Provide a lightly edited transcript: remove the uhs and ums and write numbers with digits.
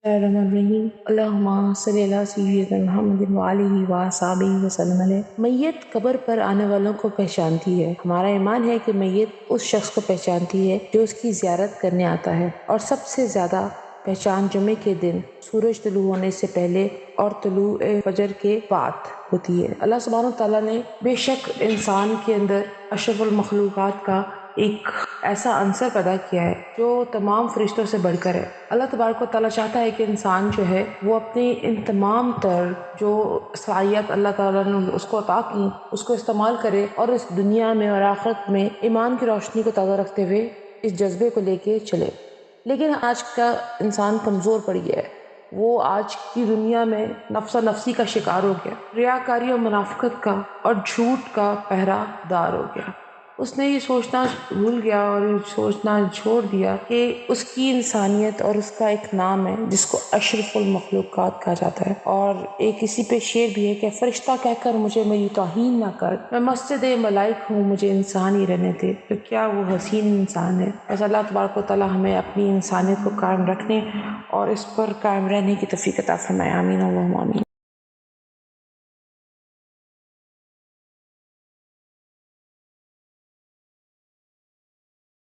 الرحمن الرحیم اللہم صلی اللہ سیدنا محمد وآلہ وصحبہ وسلم علیہ۔ میت قبر پر آنے والوں کو پہچانتی ہے۔ ہمارا ایمان ہے کہ میت اس شخص کو پہچانتی ہے جو اس کی زیارت کرنے آتا ہے، اور سب سے زیادہ پہچان جمعے کے دن سورج طلوع ہونے سے پہلے اور طلوع فجر کے بعد ہوتی ہے۔ اللہ سبحانہ تعالیٰ نے بے شک انسان کے اندر اشرف المخلوقات کا ایک ایسا عنصر پیدا کیا ہے جو تمام فرشتوں سے بڑھ کر ہے۔ اللہ تبارک و تعالیٰ چاہتا ہے کہ انسان جو ہے وہ اپنی ان تمام تر جو صلاحیت اللہ تعالیٰ نے اس کو عطا کی اس کو استعمال کرے، اور اس دنیا میں اور آخرت میں ایمان کی روشنی کو تازہ رکھتے ہوئے اس جذبے کو لے کے چلے۔ لیکن آج کا انسان کمزور پڑ گیا ہے، وہ آج کی دنیا میں نفس نفسی کا شکار ہو گیا، ریاکاری اور منافقت کا اور جھوٹ کا پہرا دار ہو گیا۔ اس نے یہ سوچنا بھول گیا اور یہ سوچنا چھوڑ دیا کہ اس کی انسانیت اور اس کا ایک نام ہے جس کو اشرف المخلوقات کہا جاتا ہے، اور ایک اسی پہ شعر بھی ہے کہ فرشتہ کہہ کر مجھے میری توہین نہ کر، میں مسجد ملائک ہوں مجھے انسان ہی رہنے دے، تو کیا وہ حسین انسان ہے۔ بس اللہ تبارک و تعالیٰ ہمیں اپنی انسانیت کو قائم رکھنے اور اس پر قائم رہنے کی توفیق عطا فرمائے، آمین اللہم آمین۔